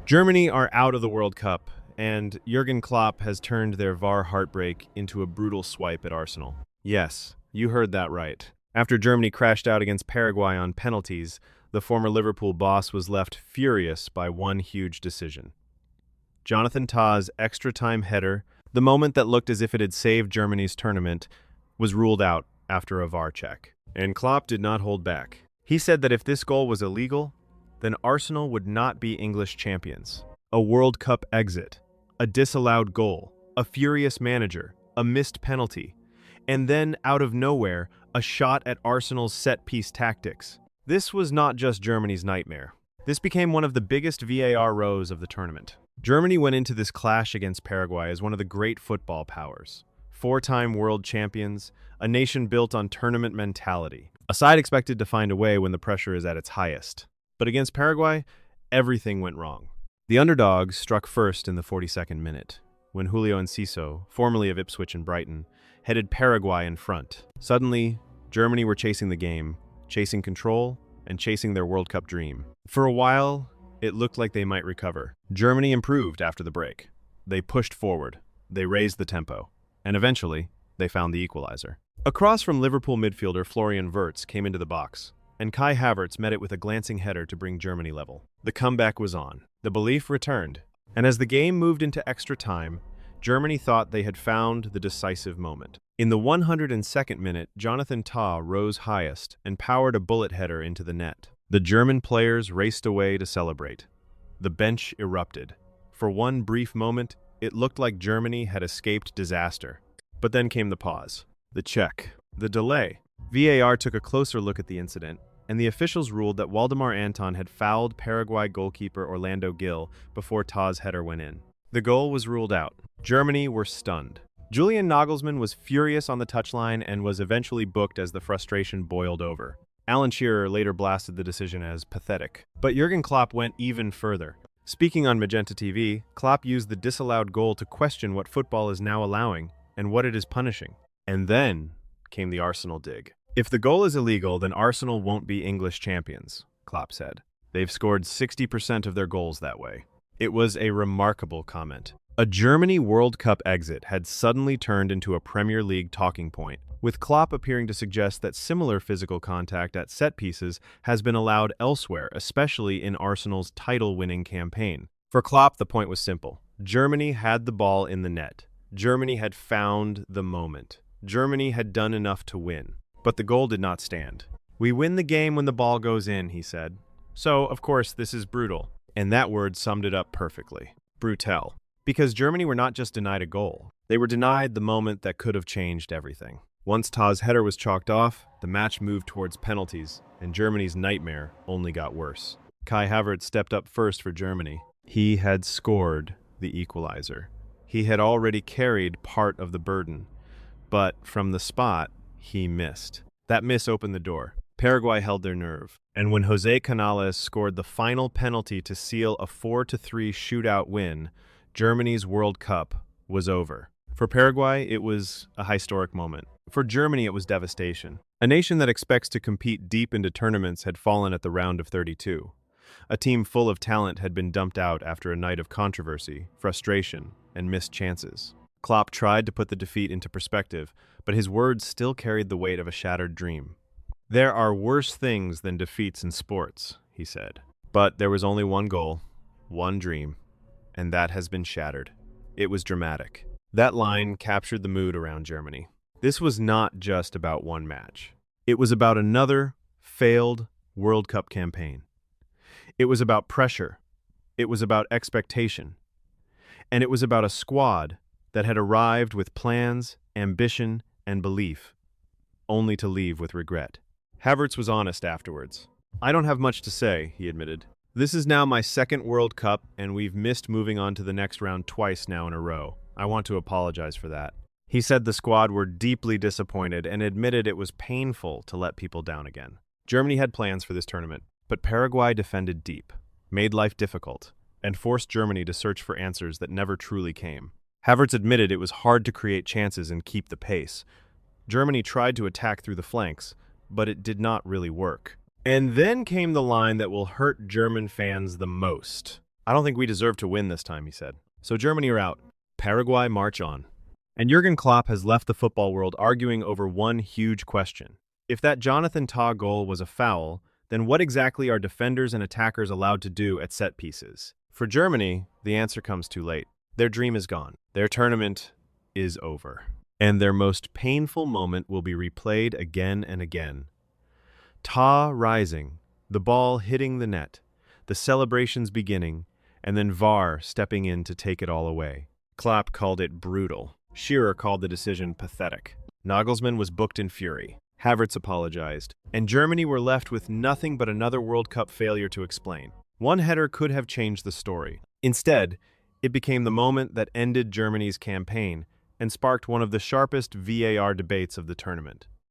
Germany are out of the World Cup, and Jurgen Klopp has turned their VAR heartbreak into a brutal swipe at Arsenal. Yes, you heard that right. After Germany crashed out against Paraguay on penalties, the former Liverpool boss was left furious by one huge decision. Jonathan Tah's extra-time header, the moment that looked as if it had saved Germany's tournament, was ruled out after a VAR check. And Klopp did not hold back. He said that if this goal was illegal, then Arsenal would not be English champions. A World Cup exit, a disallowed goal, a furious manager, a missed penalty, and then, out of nowhere, a shot at Arsenal's set-piece tactics. This was not just Germany's nightmare. This became one of the biggest VAR rows of the tournament. Germany went into this clash against Paraguay as one of the great football powers. Four-time world champions, a nation built on tournament mentality. A side expected to find a way when the pressure is at its highest. But against Paraguay, everything went wrong. The underdogs struck first in the 42nd minute, when Julio Enciso, formerly of Ipswich and Brighton, headed Paraguay in front. Suddenly, Germany were chasing the game, chasing control, and chasing their World Cup dream. For a while, it looked like they might recover. Germany improved after the break. They pushed forward, they raised the tempo, and eventually, they found the equalizer. Across from Liverpool midfielder Florian Wirtz came into the box, and Kai Havertz met it with a glancing header to bring Germany level. The comeback was on. The belief returned. And as the game moved into extra time, Germany thought they had found the decisive moment. In the 102nd minute, Jonathan Tah rose highest and powered a bullet header into the net. The German players raced away to celebrate. The bench erupted. For one brief moment, it looked like Germany had escaped disaster. But then came the pause, the check, the delay. VAR took a closer look at the incident, and the officials ruled that Waldemar Anton had fouled Paraguay goalkeeper Orlando Gil before Tah's header went in. The goal was ruled out. Germany were stunned. Julian Nagelsmann was furious on the touchline and was eventually booked as the frustration boiled over. Alan Shearer later blasted the decision as pathetic. But Jurgen Klopp went even further. Speaking on Magenta TV, Klopp used the disallowed goal to question what football is now allowing and what it is punishing. And then came the Arsenal dig. If the goal is illegal, then Arsenal won't be English champions, Klopp said. They've scored 60% of their goals that way. It was a remarkable comment. A Germany World Cup exit had suddenly turned into a Premier League talking point, with Klopp appearing to suggest that similar physical contact at set pieces has been allowed elsewhere, especially in Arsenal's title-winning campaign. For Klopp, the point was simple. Germany had the ball in the net. Germany had found the moment. Germany had done enough to win. But the goal did not stand. We win the game when the ball goes in, he said. So, of course, this is brutal. And that word summed it up perfectly. Brutal. Because Germany were not just denied a goal. They were denied the moment that could have changed everything. Once Tah's header was chalked off, the match moved towards penalties, and Germany's nightmare only got worse. Kai Havertz stepped up first for Germany. He had scored the equalizer. He had already carried part of the burden. But from the spot, he missed. That miss opened the door. Paraguay held their nerve. And when Jose Canales scored the final penalty to seal a 4-3 shootout win, Germany's World Cup was over. For Paraguay, it was a historic moment. For Germany, it was devastation. A nation that expects to compete deep into tournaments had fallen at the round of 32. A team full of talent had been dumped out after a night of controversy, frustration, and missed chances. Klopp tried to put the defeat into perspective, but his words still carried the weight of a shattered dream. There are worse things than defeats in sports, he said. But there was only one goal, one dream, and that has been shattered. It was dramatic. That line captured the mood around Germany. This was not just about one match. It was about another failed World Cup campaign. It was about pressure. It was about expectation. And it was about a squad that had arrived with plans, ambition, and belief, only to leave with regret. Havertz was honest afterwards. I don't have much to say, he admitted. This is now my second World Cup, and we've missed moving on to the next round twice now in a row. I want to apologize for that. He said the squad were deeply disappointed and admitted it was painful to let people down again. Germany had plans for this tournament, but Paraguay defended deep, made life difficult, and forced Germany to search for answers that never truly came. Havertz admitted it was hard to create chances and keep the pace. Germany tried to attack through the flanks, but it did not really work. And then came the line that will hurt German fans the most. I don't think we deserve to win this time, he said. So Germany are out. Paraguay march on. And Jurgen Klopp has left the football world arguing over one huge question. If that Jonathan Tah goal was a foul, then what exactly are defenders and attackers allowed to do at set pieces? For Germany, the answer comes too late. Their dream is gone. Their tournament is over. And their most painful moment will be replayed again and again. Tah rising, the ball hitting the net, the celebrations beginning, and then VAR stepping in to take it all away. Klopp called it brutal. Shearer called the decision pathetic. Nagelsmann was booked in fury. Havertz apologized. And Germany were left with nothing but another World Cup failure to explain. One header could have changed the story. Instead, it became the moment that ended Germany's campaign and sparked one of the sharpest VAR debates of the tournament.